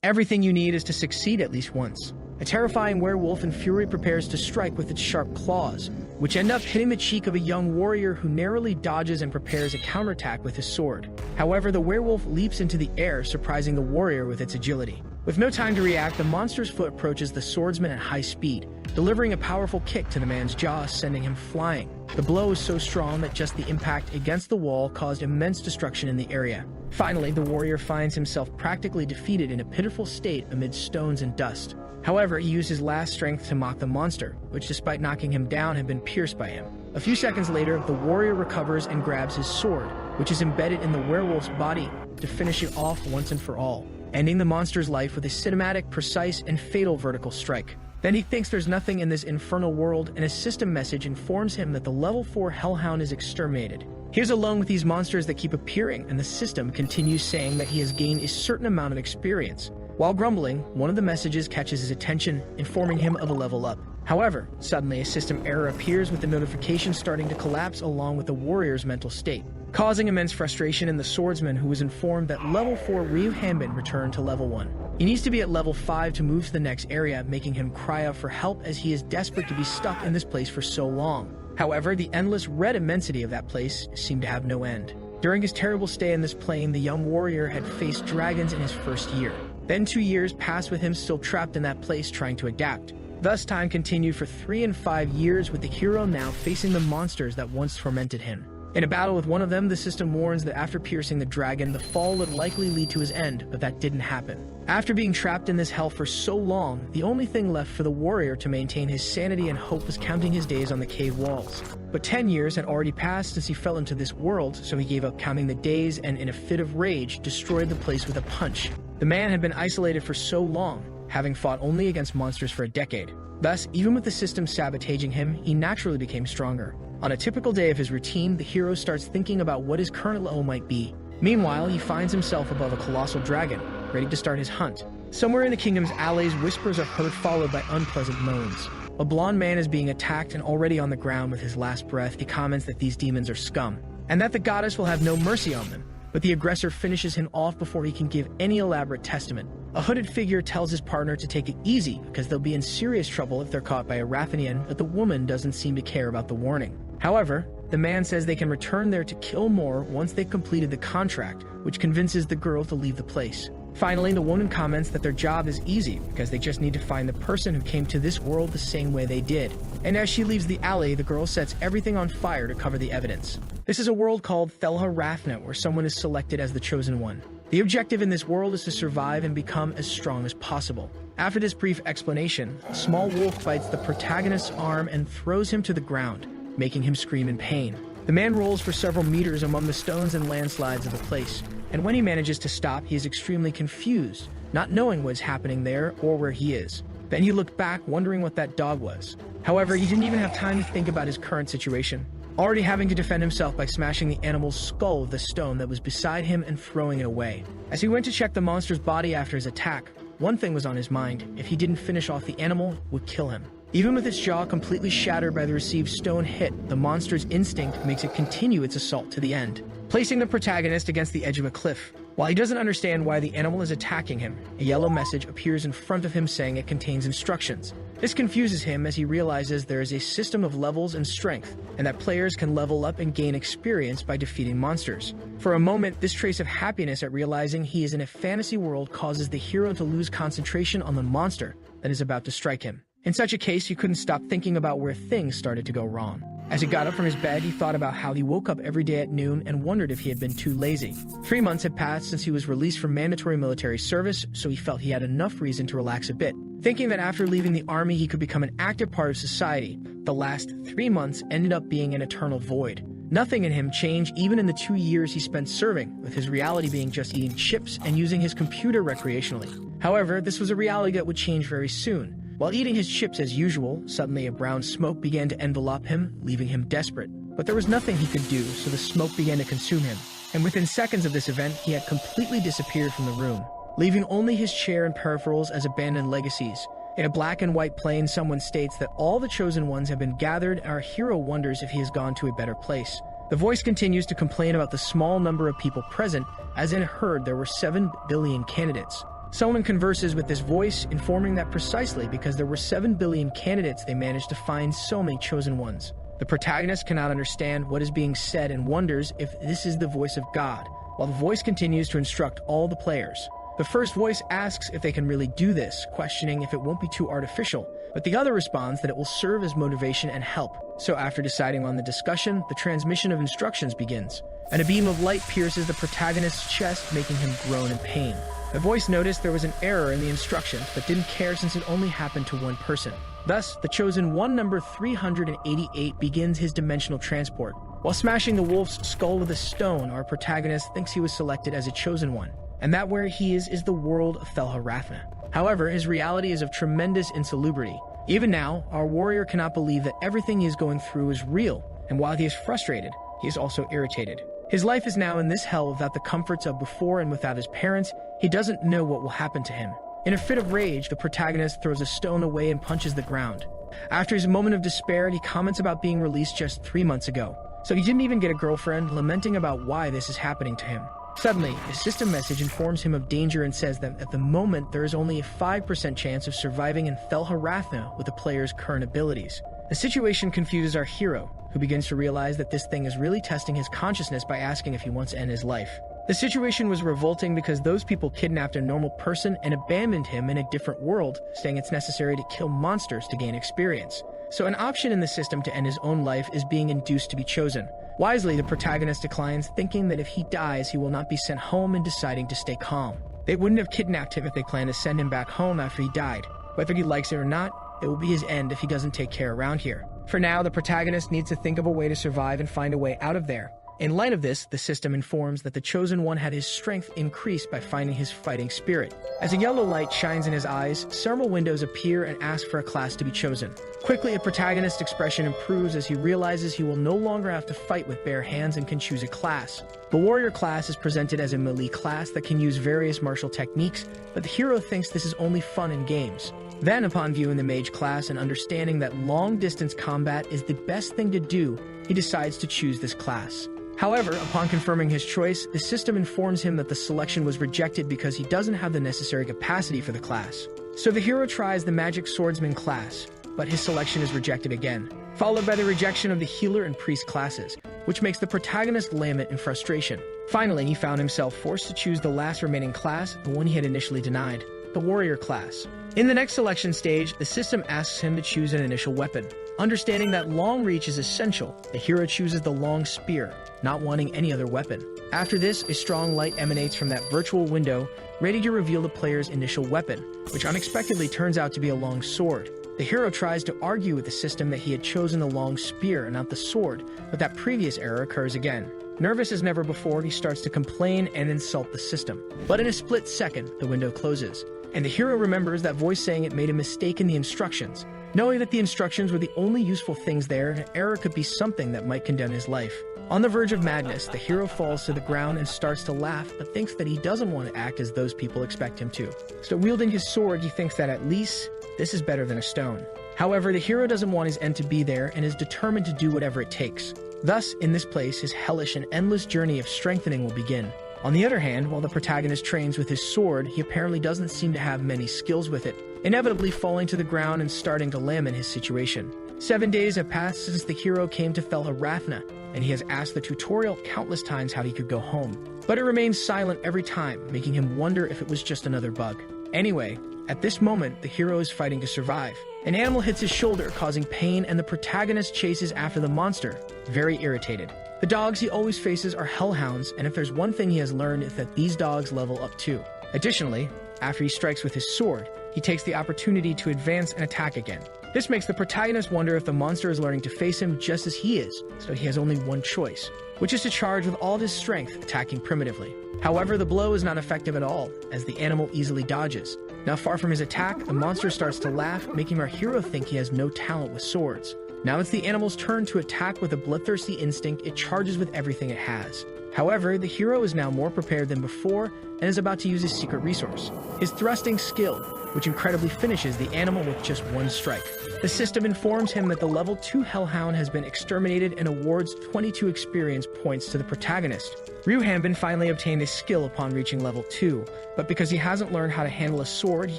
Everything you need is to succeed at least once. A terrifying werewolf in fury prepares to strike with its sharp claws, which end up hitting the cheek of a young warrior who narrowly dodges and prepares a counterattack with his sword. However, the werewolf leaps into the air, surprising the warrior with its agility. With no time to react, the monster's foot approaches the swordsman at high speed, delivering a powerful kick to the man's jaw, sending him flying. The blow is so strong that just the impact against the wall caused immense destruction in the area. Finally, the warrior finds himself practically defeated in a pitiful state amid stones and dust. However, he used his last strength to mock the monster, which despite knocking him down had been pierced by him. A few seconds later, the warrior recovers and grabs his sword, which is embedded in the werewolf's body, to finish it off once and for all, ending the monster's life with a cinematic, precise, and fatal vertical strike. Then he thinks there's nothing in this infernal world, and a system message informs him that the level 4 Hellhound is exterminated. He is alone with these monsters that keep appearing, and the system continues saying that he has gained a certain amount of experience. While grumbling, one of the messages catches his attention, informing him of a level up. However, suddenly a system error appears with the notification starting to collapse along with the warrior's mental state, causing immense frustration in the swordsman, who was informed that level 4 Ryu Hanbin returned to level 1. He needs to be at level 5 to move to the next area, making him cry out for help as he is desperate to be stuck in this place for so long. However, the endless red immensity of that place seemed to have no end. During his terrible stay in this plane, the young warrior had faced dragons in his first year. Then 2 years passed with him still trapped in that place trying to adapt. Thus time continued for 3 and 5 years, with the hero now facing the monsters that once tormented him. In a battle with one of them, the system warns that after piercing the dragon, the fall would likely lead to his end, but that didn't happen. After being trapped in this hell for so long, the only thing left for the warrior to maintain his sanity and hope was counting his days on the cave walls. But 10 years had already passed since he fell into this world, so he gave up counting the days and in a fit of rage, destroyed the place with a punch. The man had been isolated for so long, having fought only against monsters for a decade. Thus, even with the system sabotaging him, he naturally became stronger. On a typical day of his routine, the hero starts thinking about what his current level might be. Meanwhile, he finds himself above a colossal dragon, ready to start his hunt. Somewhere in the kingdom's alleys, whispers are heard followed by unpleasant moans. A blonde man is being attacked, and already on the ground with his last breath, he comments that these demons are scum, and that the goddess will have no mercy on them. But the aggressor finishes him off before he can give any elaborate testament. A hooded figure tells his partner to take it easy because they'll be in serious trouble if they're caught by a Rathanian, but the woman doesn't seem to care about the warning. However, the man says they can return there to kill more once they've completed the contract, which convinces the girl to leave the place. Finally, the woman comments that their job is easy because they just need to find the person who came to this world the same way they did. And as she leaves the alley, the girl sets everything on fire to cover the evidence. This is a world called Thelha Rathna, where someone is selected as the chosen one. The objective in this world is to survive and become as strong as possible. After this brief explanation, a small wolf bites the protagonist's arm and throws him to the ground, making him scream in pain. The man rolls for several meters among the stones and landslides of the place, and when he manages to stop, he is extremely confused, not knowing what is happening there or where he is. Then he looked back, wondering what that dog was. However, he didn't even have time to think about his current situation, already having to defend himself by smashing the animal's skull with the stone that was beside him and throwing it away. As he went to check the monster's body after his attack, one thing was on his mind: if he didn't finish off the animal, it would kill him. Even with its jaw completely shattered by the received stone hit, the monster's instinct makes it continue its assault to the end, placing the protagonist against the edge of a cliff. While he doesn't understand why the animal is attacking him, a yellow message appears in front of him saying it contains instructions. This confuses him as he realizes there is a system of levels and strength, and that players can level up and gain experience by defeating monsters. For a moment, this trace of happiness at realizing he is in a fantasy world causes the hero to lose concentration on the monster that is about to strike him. In such a case, he couldn't stop thinking about where things started to go wrong. As he got up from his bed, he thought about how he woke up every day at noon and wondered if he had been too lazy. 3 months had passed since he was released from mandatory military service, so he felt he had enough reason to relax a bit. Thinking that after leaving the army he could become an active part of society, the last 3 months ended up being an eternal void. Nothing in him changed even in the 2 years he spent serving, with his reality being just eating chips and using his computer recreationally. However, this was a reality that would change very soon. While eating his chips as usual, suddenly a brown smoke began to envelop him, leaving him desperate. But there was nothing he could do, so the smoke began to consume him. And within seconds of this event, he had completely disappeared from the room, leaving only his chair and peripherals as abandoned legacies. In a black and white plane, someone states that all the chosen ones have been gathered, and our hero wonders if he has gone to a better place. The voice continues to complain about the small number of people present, as in a herd there were 7 billion candidates. Someone converses with this voice, informing that precisely because there were 7 billion candidates, they managed to find so many chosen ones. The protagonist cannot understand what is being said and wonders if this is the voice of God, while the voice continues to instruct all the players. The first voice asks if they can really do this, questioning if it won't be too artificial, but the other responds that it will serve as motivation and help. So after deciding on the discussion, the transmission of instructions begins, and a beam of light pierces the protagonist's chest, making him groan in pain. The voice noticed there was an error in the instructions, but didn't care since it only happened to one person. Thus, the chosen one, number 388, begins his dimensional transport. While smashing the wolf's skull with a stone, our protagonist thinks he was selected as a chosen one, and that where he is the world of Thelharathna. However, his reality is of tremendous insalubrity. Even now, our warrior cannot believe that everything he is going through is real, and while he is frustrated, he is also irritated. His life is now in this hell without the comforts of before, and without his parents, he doesn't know what will happen to him. In a fit of rage, the protagonist throws a stone away and punches the ground. After his moment of despair, he comments about being released just 3 months ago. So he didn't even get a girlfriend, lamenting about why this is happening to him. Suddenly, a system message informs him of danger and says that at the moment there is only a 5% chance of surviving in Thelharathna with the player's current abilities. The situation confuses our hero, who begins to realize that this thing is really testing his consciousness by asking if he wants to end his life. The situation was revolting because those people kidnapped a normal person and abandoned him in a different world, saying it's necessary to kill monsters to gain experience. So an option in the system to end his own life is being induced to be chosen. Wisely, the protagonist declines, thinking that if he dies, he will not be sent home, and deciding to stay calm. They wouldn't have kidnapped him if they planned to send him back home after he died. Whether he likes it or not, it will be his end if he doesn't take care around here. For now, the protagonist needs to think of a way to survive and find a way out of there. In light of this, the system informs that the chosen one had his strength increased by finding his fighting spirit. As a yellow light shines in his eyes, several windows appear and ask for a class to be chosen. Quickly, a protagonist's expression improves as he realizes he will no longer have to fight with bare hands and can choose a class. The warrior class is presented as a melee class that can use various martial techniques, but the hero thinks this is only fun in games. Then, upon viewing the mage class and understanding that long-distance combat is the best thing to do, he decides to choose this class. However, upon confirming his choice, the system informs him that the selection was rejected because he doesn't have the necessary capacity for the class. So the hero tries the magic swordsman class, but his selection is rejected again, followed by the rejection of the healer and priest classes, which makes the protagonist lament in frustration. Finally, he found himself forced to choose the last remaining class, the one he had initially denied, the warrior class. In the next selection stage, the system asks him to choose an initial weapon. Understanding that long reach is essential, the hero chooses the long spear, not wanting any other weapon. After this, a strong light emanates from that virtual window, ready to reveal the player's initial weapon, which unexpectedly turns out to be a long sword. The hero tries to argue with the system that he had chosen the long spear and not the sword, but that previous error occurs again. Nervous as never before, he starts to complain and insult the system. But in a split second, the window closes, and the hero remembers that voice saying it made a mistake in the instructions. Knowing that the instructions were the only useful things there, an error could be something that might condemn his life. On the verge of madness, the hero falls to the ground and starts to laugh, but thinks that he doesn't want to act as those people expect him to. So wielding his sword, he thinks that at least this is better than a stone. However, the hero doesn't want his end to be there and is determined to do whatever it takes. Thus, in this place, his hellish and endless journey of strengthening will begin. On the other hand, while the protagonist trains with his sword, he apparently doesn't seem to have many skills with it, inevitably falling to the ground and starting to lament his situation. 7 days have passed since the hero came to Thelharathna, and he has asked the tutorial countless times how he could go home. But it remains silent every time, making him wonder if it was just another bug. Anyway, at this moment, the hero is fighting to survive. An animal hits his shoulder, causing pain, and the protagonist chases after the monster, very irritated. The dogs he always faces are hellhounds, and if there's one thing he has learned, it's that these dogs level up too. Additionally, after he strikes with his sword, he takes the opportunity to advance and attack again. This makes the protagonist wonder if the monster is learning to face him just as he is, so he has only one choice, which is to charge with all his strength, attacking primitively. However, the blow is not effective at all, as the animal easily dodges. Now far from his attack, the monster starts to laugh, making our hero think he has no talent with swords. Now it's the animal's turn to attack with a bloodthirsty instinct. It charges with everything it has. However, the hero is now more prepared than before and is about to use his secret resource, his thrusting skill. which incredibly finishes the animal with just one strike. The system informs him that the level 2 hellhound has been exterminated and awards 22 experience points to the protagonist. Ryu Hanbin finally obtained a skill upon reaching level 2, but because he hasn't learned how to handle a sword, he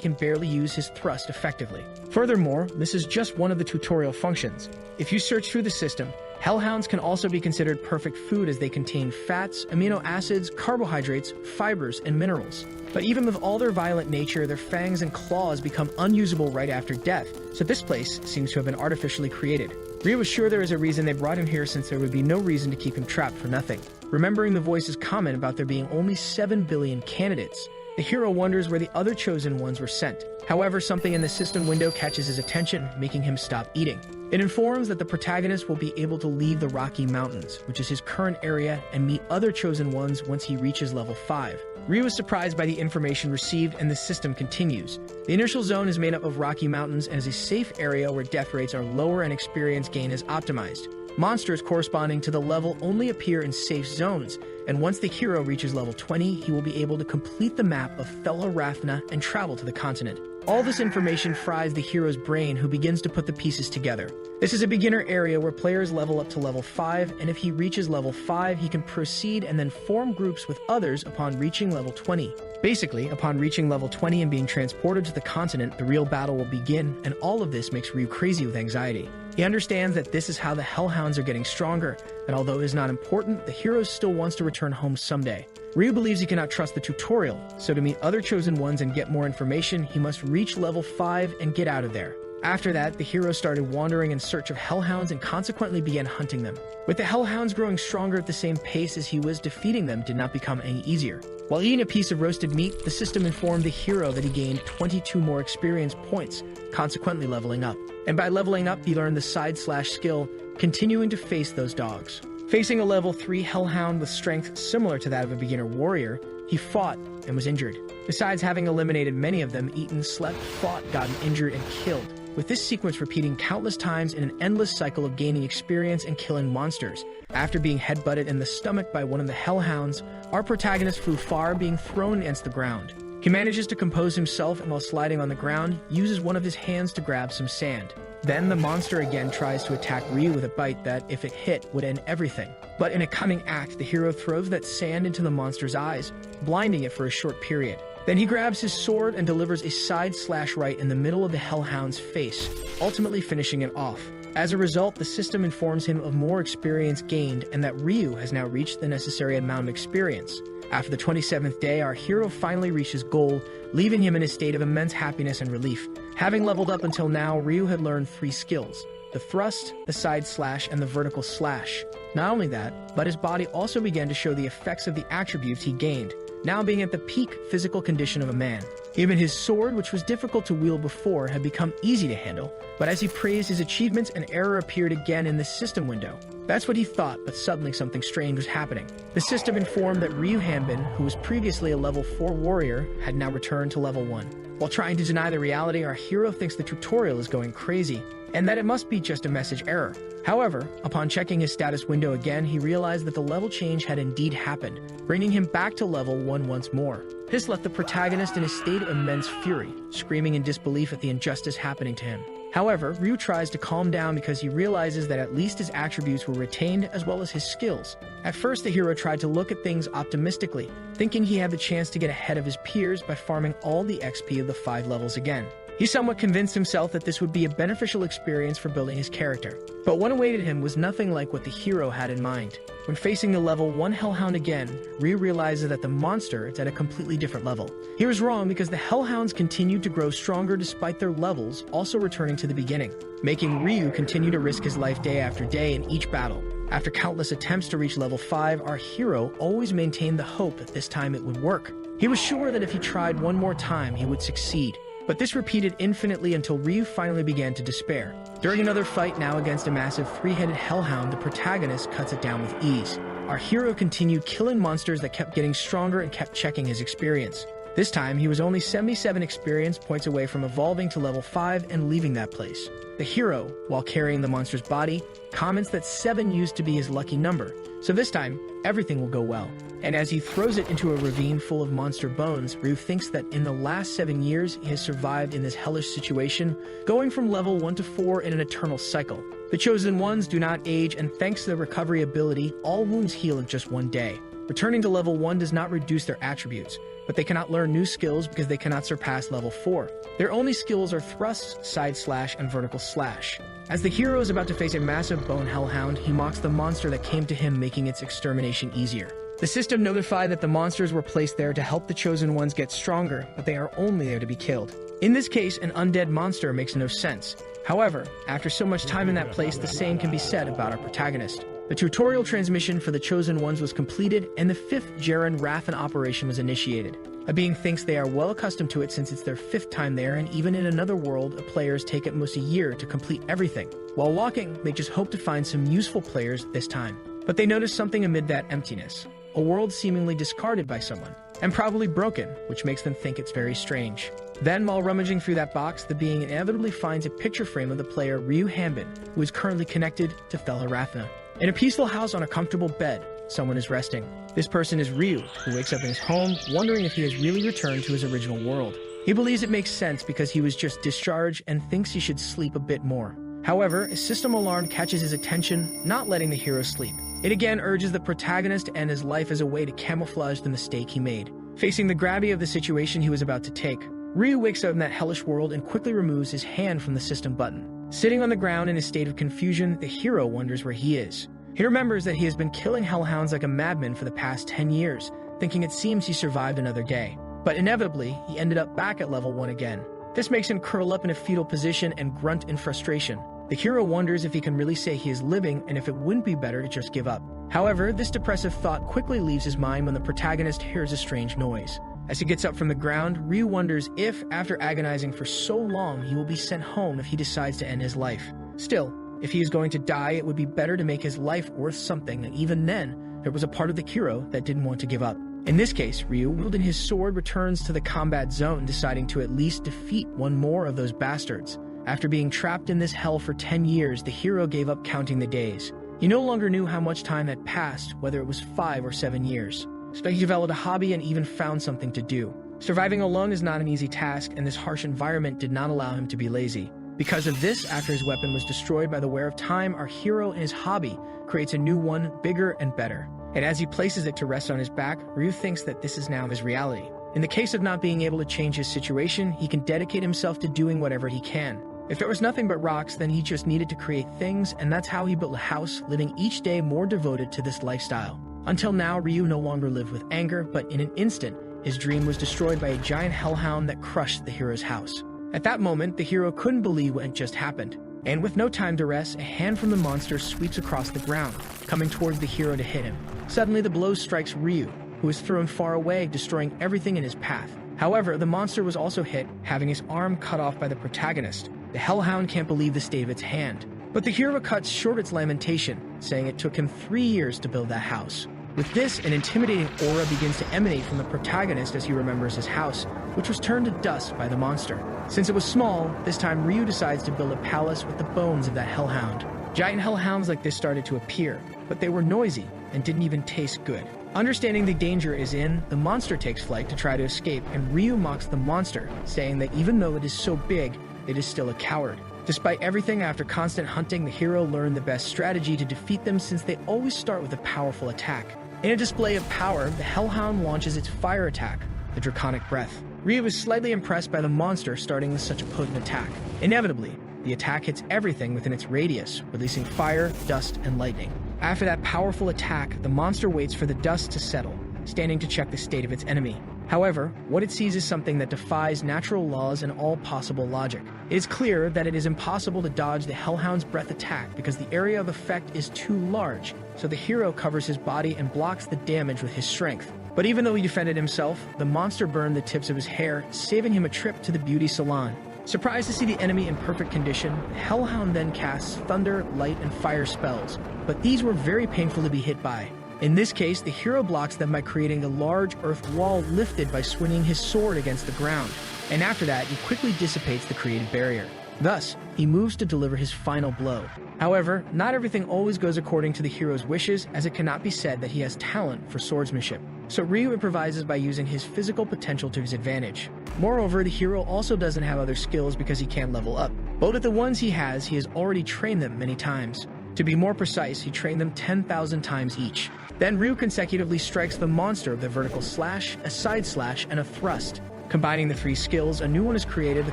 can barely use his thrust effectively. Furthermore, this is just one of the tutorial functions. If you search through the system, hellhounds can also be considered perfect food as they contain fats, amino acids, carbohydrates, fibers, and minerals. But even with all their violent nature, their fangs and claws become unusable right after death, so this place seems to have been artificially created. Ryu was sure there is a reason they brought him here, since there would be no reason to keep him trapped for nothing. Remembering the voice's comment about there being only 7 billion candidates, the hero wonders where the other chosen ones were sent. However, something in the system window catches his attention, making him stop eating. It informs that the protagonist will be able to leave the Rocky Mountains, which is his current area, and meet other chosen ones once he reaches level 5. Ryu is surprised by the information received, and the system continues. The initial zone is made up of Rocky Mountains and is a safe area where death rates are lower and experience gain is optimized. Monsters corresponding to the level only appear in safe zones, and once the hero reaches level 20, he will be able to complete the map of Thela Rathna and travel to the continent. All this information fries the hero's brain, who begins to put the pieces together. This is a beginner area where players level up to level 5, and if he reaches level 5, he can proceed and then form groups with others upon reaching level 20. Basically, upon reaching level 20 and being transported to the continent, the real battle will begin, and all of this makes Ryu crazy with anxiety. He understands that this is how the Hellhounds are getting stronger, and although it is not important, the hero still wants to return home someday. Ryu believes he cannot trust the tutorial, so to meet other chosen ones and get more information, he must reach level 5 and get out of there. After that, the hero started wandering in search of Hellhounds and consequently began hunting them. With the Hellhounds growing stronger at the same pace as he was, defeating them did not become any easier. While eating a piece of roasted meat, the system informed the hero that he gained 22 more experience points, consequently leveling up. And by leveling up, he learned the side-slash skill, continuing to face those dogs. Facing a level 3 Hellhound with strength similar to that of a beginner warrior, he fought and was injured. Besides having eliminated many of them, eaten, slept, fought, gotten injured, and killed, with this sequence repeating countless times in an endless cycle of gaining experience and killing monsters. After being headbutted in the stomach by one of the Hellhounds, our protagonist flew far, being thrown against the ground. He manages to compose himself, and while sliding on the ground, uses one of his hands to grab some sand. Then the monster again tries to attack Ryu with a bite that, if it hit, would end everything. But in a cunning act, the hero throws that sand into the monster's eyes, blinding it for a short period. Then he grabs his sword and delivers a side slash right in the middle of the Hellhound's face, ultimately finishing it off. As a result, the system informs him of more experience gained and that Ryu has now reached the necessary amount of experience. After the 27th day, our hero finally reaches goal, leaving him in a state of immense happiness and relief. Having leveled up until now, Ryu had learned 3 skills: the thrust, the side slash, and the vertical slash. Not only that, but his body also began to show the effects of the attributes he gained, now being at the peak physical condition of a man. Even his sword, which was difficult to wield before, had become easy to handle, but as he praised his achievements, an error appeared again in the system window. That's what he thought, but suddenly something strange was happening. The system informed that Ryu Hanbin, who was previously a level 4 warrior, had now returned to level 1. While trying to deny the reality, our hero thinks the tutorial is going crazy, and that it must be just a message error. However, upon checking his status window again, he realized that the level change had indeed happened, bringing him back to level 1 once more. This left the protagonist in a state of immense fury, screaming in disbelief at the injustice happening to him. However, Ryu tries to calm down because he realizes that at least his attributes were retained as well as his skills. At first, the hero tried to look at things optimistically, thinking he had the chance to get ahead of his peers by farming all the XP of the 5 levels again. He somewhat convinced himself that this would be a beneficial experience for building his character. But what awaited him was nothing like what the hero had in mind. When facing the level 1 Hellhound again, Ryu realizes that the monster is at a completely different level. He was wrong because the Hellhounds continued to grow stronger despite their levels also returning to the beginning, making Ryu continue to risk his life day after day in each battle. After countless attempts to reach level 5, our hero always maintained the hope that this time it would work. He was sure that if he tried one more time, he would succeed. But this repeated infinitely until Ryu finally began to despair. During another fight, now against a massive 3-headed Hellhound, the protagonist cuts it down with ease. Our hero continued killing monsters that kept getting stronger and kept checking his experience. This time, he was only 77 experience points away from evolving to level 5 and leaving that place. The hero, while carrying the monster's body, comments that 7 used to be his lucky number, so this time, everything will go well. And as he throws it into a ravine full of monster bones, Ryu thinks that in the last 7 years, he has survived in this hellish situation, going from level 1 to 4 in an eternal cycle. The Chosen Ones do not age, and thanks to the recovery ability, all wounds heal in just 1 day. Returning to level 1 does not reduce their attributes, but they cannot learn new skills because they cannot surpass level 4. Their only skills are thrust, side slash, and vertical slash. As the hero is about to face a massive bone hellhound, he mocks the monster that came to him, making its extermination easier. The system notified that the monsters were placed there to help the Chosen Ones get stronger, but they are only there to be killed. In this case, an undead monster makes no sense. However, after so much time in that place, the same can be said about our protagonist. The tutorial transmission for the Chosen Ones was completed, and the 5th Jaren Rathan operation was initiated. A being thinks they are well accustomed to it since it's their 5th time there, and even in another world, players take at most a year to complete everything. While walking, they just hope to find some useful players this time. But they notice something amid that emptiness. A world seemingly discarded by someone, and probably broken, which makes them think it's very strange. Then, while rummaging through that box, the being inevitably finds a picture frame of the player Ryu Hanbin, who is currently connected to Felha Rathna. In a peaceful house on a comfortable bed, someone is resting. This person is Ryu, who wakes up in his home, wondering if he has really returned to his original world. He believes it makes sense because he was just discharged and thinks he should sleep a bit more. However, a system alarm catches his attention, not letting the hero sleep. It again urges the protagonist to end his life as a way to camouflage the mistake he made. Facing the gravity of the situation he was about to take, Ryu wakes up in that hellish world and quickly removes his hand from the system button. Sitting on the ground in a state of confusion, the hero wonders where he is. He remembers that he has been killing hellhounds like a madman for the past 10 years, thinking it seems he survived another day. But inevitably, he ended up back at level 1 again. This makes him curl up in a fetal position and grunt in frustration. The hero wonders if he can really say he is living and if it wouldn't be better to just give up. However, this depressive thought quickly leaves his mind when the protagonist hears a strange noise. As he gets up from the ground, Ryu wonders if, after agonizing for so long, he will be sent home if he decides to end his life. Still, if he is going to die, it would be better to make his life worth something, and even then, there was a part of the hero that didn't want to give up. In this case, Ryu, wielding his sword, returns to the combat zone, deciding to at least defeat one more of those bastards. After being trapped in this hell for 10 years, the hero gave up counting the days. He no longer knew how much time had passed, whether it was 5 or 7 years. So he developed a hobby and even found something to do. Surviving alone is not an easy task, and this harsh environment did not allow him to be lazy. Because of this, after his weapon was destroyed by the wear of time, our hero in his hobby creates a new one, bigger and better. And as he places it to rest on his back, Ryu thinks that this is now his reality. In the case of not being able to change his situation, he can dedicate himself to doing whatever he can. If there was nothing but rocks, then he just needed to create things, and that's how he built a house, living each day more devoted to this lifestyle. Until now, Ryu no longer lived with anger, but in an instant, his dream was destroyed by a giant hellhound that crushed the hero's house. At that moment, the hero couldn't believe what had just happened. And with no time to rest, a hand from the monster sweeps across the ground, coming towards the hero to hit him. Suddenly, the blow strikes Ryu, who is thrown far away, destroying everything in his path. However, the monster was also hit, having his arm cut off by the protagonist. The hellhound can't believe the state of its hand. But the hero cuts short its lamentation, saying it took him 3 years to build that house. With this, an intimidating aura begins to emanate from the protagonist as he remembers his house, which was turned to dust by the monster. Since it was small, this time Ryu decides to build a palace with the bones of that hellhound. Giant hellhounds like this started to appear, but they were noisy and didn't even taste good. Understanding the danger is in, the monster takes flight to try to escape, and Ryu mocks the monster, saying that even though it is so big, it is still a coward. Despite everything, after constant hunting, the hero learned the best strategy to defeat them since they always start with a powerful attack. In a display of power, the hellhound launches its fire attack, the Draconic Breath. Ryu is slightly impressed by the monster starting with such a potent attack. Inevitably, the attack hits everything within its radius, releasing fire, dust, and lightning. After that powerful attack, the monster waits for the dust to settle, standing to check the state of its enemy. However, what it sees is something that defies natural laws and all possible logic. It is clear that it is impossible to dodge the Hellhound's breath attack because the area of effect is too large, so the hero covers his body and blocks the damage with his strength. But even though he defended himself, the monster burned the tips of his hair, saving him a trip to the beauty salon. Surprised to see the enemy in perfect condition, the Hellhound then casts thunder, light, and fire spells, but these were very painful to be hit by. In this case, the hero blocks them by creating a large earth wall lifted by swinging his sword against the ground, and after that, he quickly dissipates the created barrier. Thus, he moves to deliver his final blow. However, not everything always goes according to the hero's wishes, as it cannot be said that he has talent for swordsmanship. So Ryu improvises by using his physical potential to his advantage. Moreover, the hero also doesn't have other skills because he can't level up, but with the ones he has already trained them many times. To be more precise, he trained them 10,000 times each. Then Ryu consecutively strikes the monster with a vertical slash, a side slash, and a thrust. Combining the three skills, a new one is created, the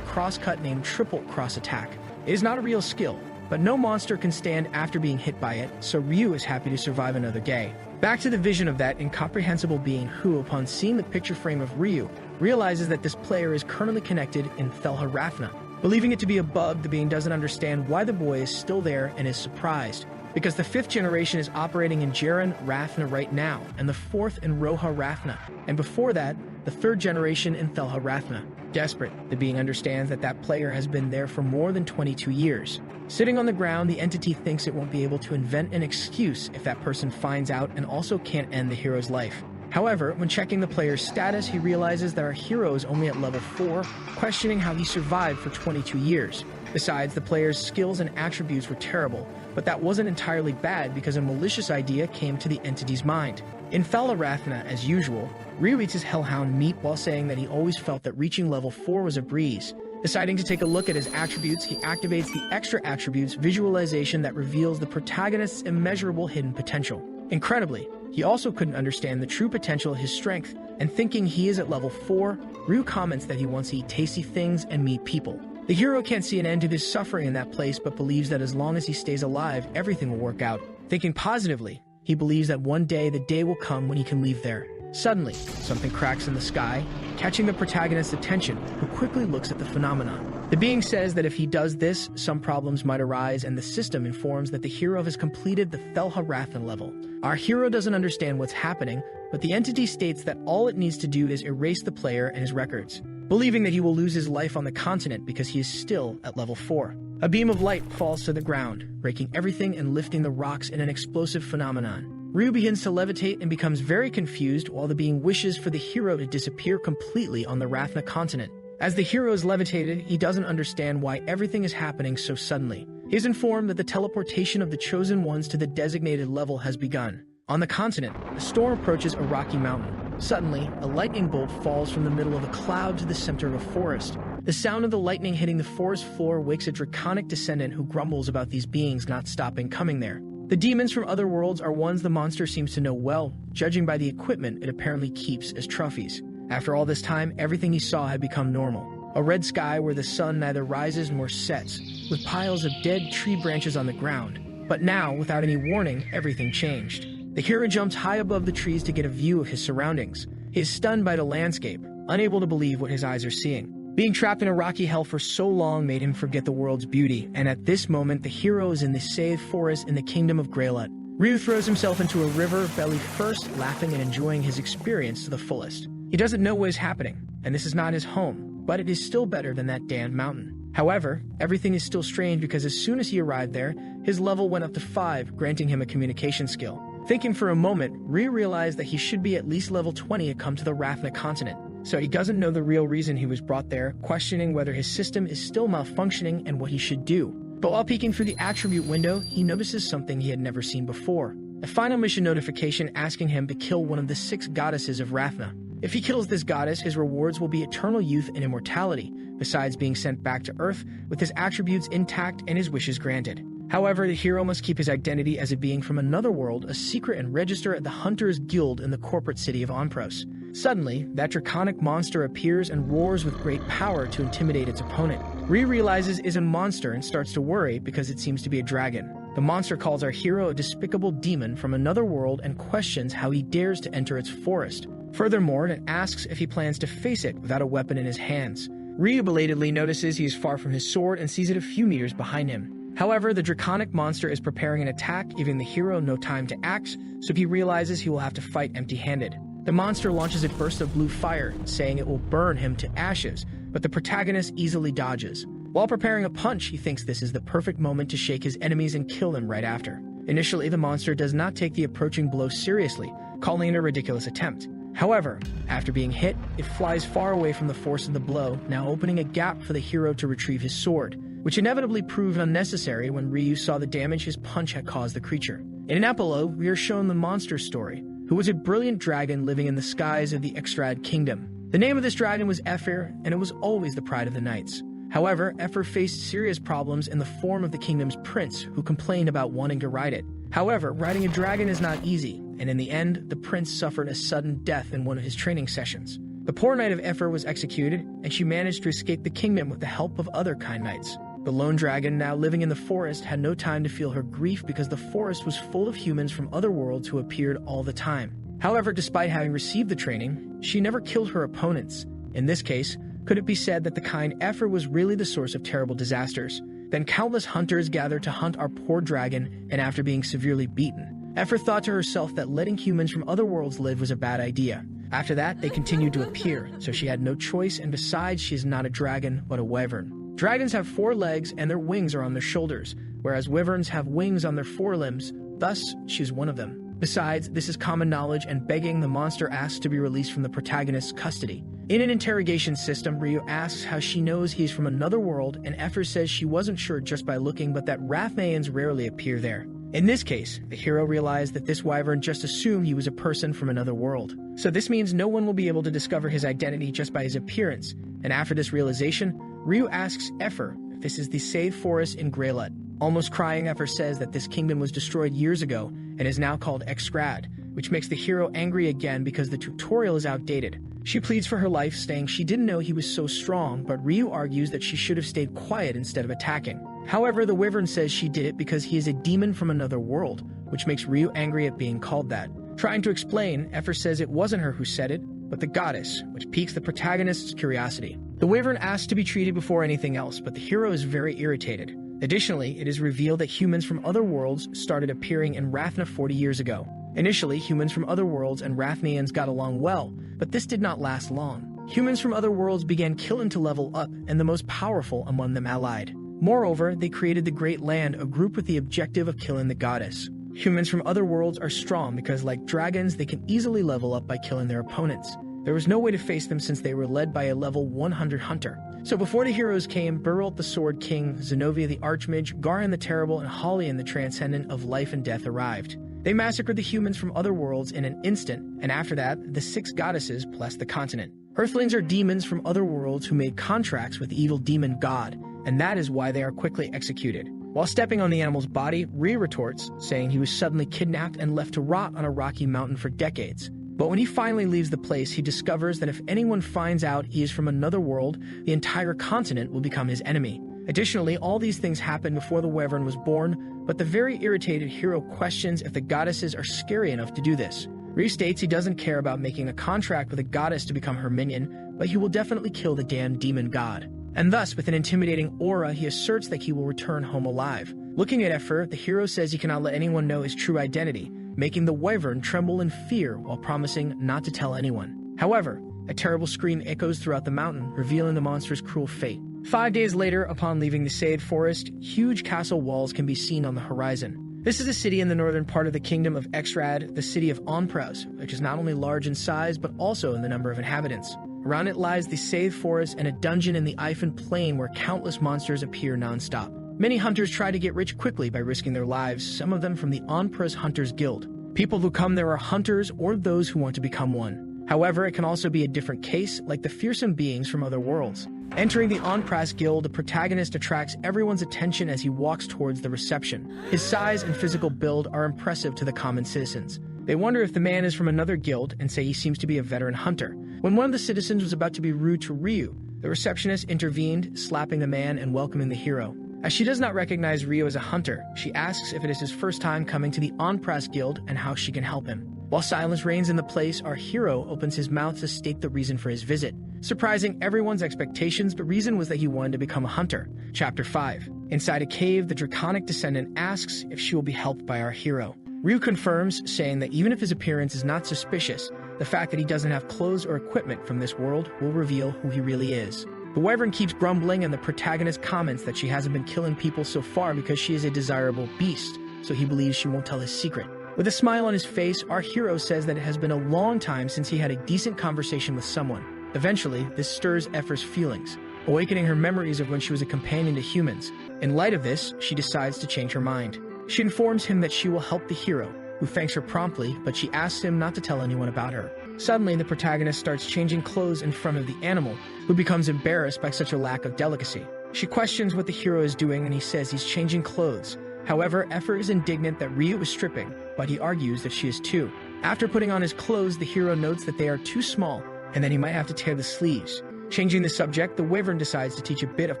cross-cut named Triple Cross Attack. It is not a real skill, but no monster can stand after being hit by it, so Ryu is happy to survive another day. Back to the vision of that incomprehensible being who, upon seeing the picture frame of Ryu, realizes that this player is currently connected in Thelha-Ravna. Believing it to be a bug, the being doesn't understand why the boy is still there and is surprised, because the 5th generation is operating in Jaren Ravna right now, and the 4th in Roha Ravna, and before that, the 3rd generation in Thelha-Ravna. Desperate, the being understands that that player has been there for more than 22 years. Sitting on the ground, the entity thinks it won't be able to invent an excuse if that person finds out and also can't end the hero's life. However, when checking the player's status, he realizes that our hero is only at level 4, questioning how he survived for 22 years. Besides, the player's skills and attributes were terrible, but that wasn't entirely bad because a malicious idea came to the entity's mind. In Thelha-Ravna, as usual, Ryu eats his Hellhound meat while saying that he always felt that reaching level 4 was a breeze. Deciding to take a look at his attributes, he activates the extra attributes visualization that reveals the protagonist's immeasurable hidden potential. Incredibly, he also couldn't understand the true potential of his strength, and thinking he is at level 4, Ryu comments that he wants to eat tasty things and meet people. The hero can't see an end to his suffering in that place, but believes that as long as he stays alive, everything will work out. Thinking positively, he believes that one day the day will come when he can leave there. Suddenly, something cracks in the sky, catching the protagonist's attention, who quickly looks at the phenomenon. The being says that if he does this, some problems might arise, and the system informs that the hero has completed the Thelha-Ravna level. Our hero doesn't understand what's happening, but the entity states that all it needs to do is erase the player and his records, believing that he will lose his life on the continent because he is still at level 4. A beam of light falls to the ground, breaking everything and lifting the rocks in an explosive phenomenon. Ryu begins to levitate and becomes very confused while the being wishes for the hero to disappear completely on the Ravna continent. As the hero is levitated, he doesn't understand why everything is happening so suddenly. He is informed that the teleportation of the chosen ones to the designated level has begun. On the continent, a storm approaches a rocky mountain. Suddenly, a lightning bolt falls from the middle of a cloud to the center of a forest. The sound of the lightning hitting the forest floor wakes a draconic descendant who grumbles about these beings not stopping coming there. The demons from other worlds are ones the monster seems to know well, judging by the equipment it apparently keeps as trophies. After all this time, everything he saw had become normal. A red sky where the sun neither rises nor sets, with piles of dead tree branches on the ground. But now, without any warning, everything changed. The hero jumps high above the trees to get a view of his surroundings. He is stunned by the landscape, unable to believe what his eyes are seeing. Being trapped in a rocky hell for so long made him forget the world's beauty, and at this moment the hero is in the saved forest in the kingdom of Greylut. Ryu throws himself into a river, belly first, laughing and enjoying his experience to the fullest. He doesn't know what is happening, and this is not his home, but it is still better than that damned mountain. However, everything is still strange because as soon as he arrived there, his level went up to 5, granting him a communication skill. Thinking for a moment, Ryu realized that he should be at least level 20 to come to the Ravna continent. So he doesn't know the real reason he was brought there, questioning whether his system is still malfunctioning and what he should do. But while peeking through the attribute window, he notices something he had never seen before. A final mission notification asking him to kill one of the 6 goddesses of Ravna. If he kills this goddess, his rewards will be eternal youth and immortality, besides being sent back to Earth with his attributes intact and his wishes granted. However, the hero must keep his identity as a being from another world a secret and register at the Hunters Guild in the corporate city of Onpros. Suddenly, that draconic monster appears and roars with great power to intimidate its opponent. Ryu realizes it is a monster and starts to worry because it seems to be a dragon. The monster calls our hero a despicable demon from another world and questions how he dares to enter its forest. Furthermore, it asks if he plans to face it without a weapon in his hands. Ryu belatedly notices he is far from his sword and sees it a few meters behind him. However, the draconic monster is preparing an attack, giving the hero no time to act, so he realizes he will have to fight empty-handed. The monster launches a burst of blue fire, saying it will burn him to ashes, but the protagonist easily dodges. While preparing a punch, he thinks this is the perfect moment to shake his enemies and kill them right after. Initially, the monster does not take the approaching blow seriously, calling it a ridiculous attempt. However, after being hit, it flies far away from the force of the blow, now opening a gap for the hero to retrieve his sword, which inevitably proved unnecessary when Ryu saw the damage his punch had caused the creature. In an epilogue, we are shown the monster's story, who was a brilliant dragon living in the skies of the Extrad Kingdom. The name of this dragon was Ephir, and it was always the pride of the knights. However, Ephir faced serious problems in the form of the kingdom's prince, who complained about wanting to ride it. However, riding a dragon is not easy, and in the end, the prince suffered a sudden death in one of his training sessions. The poor knight of Ephir was executed, and she managed to escape the kingdom with the help of other kind knights. The lone dragon, now living in the forest, had no time to feel her grief because the forest was full of humans from other worlds who appeared all the time. However, despite having received the training, she never killed her opponents. In this case, could it be said that the kind Ephir was really the source of terrible disasters? Then countless hunters gathered to hunt our poor dragon, and after being severely beaten, Ephir thought to herself that letting humans from other worlds live was a bad idea. After that, they continued to appear, so she had no choice, and besides, she is not a dragon, but a wyvern. Dragons have 4 legs and their wings are on their shoulders, whereas wyverns have wings on their forelimbs, thus, she is one of them. Besides, this is common knowledge, and begging, the monster asks to be released from the protagonist's custody. In an interrogation system, Ryu asks how she knows he's from another world, and Ephir says she wasn't sure just by looking, but that Rathmayans rarely appear there. In this case, the hero realized that this wyvern just assumed he was a person from another world. So this means no one will be able to discover his identity just by his appearance, and after this realization, Ryu asks Ephir if this is the Sade Forest in Greylut. Almost crying, Ephir says that this kingdom was destroyed years ago and is now called Extrad, which makes the hero angry again because the tutorial is outdated. She pleads for her life, saying she didn't know he was so strong, but Ryu argues that she should have stayed quiet instead of attacking. However, the wyvern says she did it because he is a demon from another world, which makes Ryu angry at being called that. Trying to explain, Ephir says it wasn't her who said it, but the goddess, which piques the protagonist's curiosity. The wyvern asks to be treated before anything else, but the hero is very irritated. Additionally, it is revealed that humans from other worlds started appearing in Rathna 40 years ago. Initially, humans from other worlds and Rathmayans got along well, but this did not last long. Humans from other worlds began killing to level up, and the most powerful among them allied. Moreover, they created the Great Land, a group with the objective of killing the goddess. Humans from other worlds are strong because, like dragons, they can easily level up by killing their opponents. There was no way to face them since they were led by a level 100 hunter. So before the heroes came, Buralt the Sword King, Zenobia the Archmage, Garin the Terrible, and Holian the Transcendent of Life and Death arrived. They massacred the humans from other worlds in an instant, and after that, the 6 goddesses blessed the continent. Earthlings are demons from other worlds who made contracts with the evil demon god, and that is why they are quickly executed. While stepping on the animal's body, Ryu retorts, saying he was suddenly kidnapped and left to rot on a rocky mountain for decades. But when he finally leaves the place, he discovers that if anyone finds out he is from another world, the entire continent will become his enemy. Additionally, all these things happened before the wyvern was born, but the very irritated hero questions if the goddesses are scary enough to do this. Ryu states he doesn't care about making a contract with a goddess to become her minion, but he will definitely kill the damned demon god. And thus, with an intimidating aura, he asserts that he will return home alive. Looking at Ephir, the hero says he cannot let anyone know his true identity, making the wyvern tremble in fear while promising not to tell anyone. However, a terrible scream echoes throughout the mountain, revealing the monster's cruel fate. 5 days later, upon leaving the Sade Forest, huge castle walls can be seen on the horizon. This is a city in the northern part of the kingdom of Extrad, the city of Onpraz, which is not only large in size, but also in the number of inhabitants. Around it lies the Sade Forest and a dungeon in the Eifin Plain where countless monsters appear non-stop. Many hunters try to get rich quickly by risking their lives, some of them from the Onpraz Hunters Guild. People who come there are hunters or those who want to become one. However, it can also be a different case, like the fearsome beings from other worlds. Entering the Onpraz Guild, the protagonist attracts everyone's attention as he walks towards the reception. His size and physical build are impressive to the common citizens. They wonder if the man is from another guild and say he seems to be a veteran hunter. When one of the citizens was about to be rude to Ryu, the receptionist intervened, slapping the man and welcoming the hero. As she does not recognize Ryu as a hunter, she asks if it is his first time coming to the Onpraz Guild and how she can help him. While silence reigns in the place, our hero opens his mouth to state the reason for his visit. Surprising everyone's expectations, the reason was that he wanted to become a hunter. Chapter 5. Inside a cave, the draconic descendant asks if she will be helped by our hero. Ryu confirms, saying that even if his appearance is not suspicious, the fact that he doesn't have clothes or equipment from this world will reveal who he really is. The wyvern keeps grumbling, and the protagonist comments that she hasn't been killing people so far because she is a desirable beast, so he believes she won't tell his secret. With a smile on his face, our hero says that it has been a long time since he had a decent conversation with someone. Eventually, this stirs Efra's feelings, awakening her memories of when she was a companion to humans. In light of this, she decides to change her mind. She informs him that she will help the hero, who thanks her promptly, but she asks him not to tell anyone about her. Suddenly, the protagonist starts changing clothes in front of the animal, who becomes embarrassed by such a lack of delicacy. She questions what the hero is doing, and he says he's changing clothes. However, Efra is indignant that Ryu is stripping, but he argues that she is too. After putting on his clothes, the hero notes that they are too small, and that he might have to tear the sleeves. Changing the subject, the wyvern decides to teach a bit of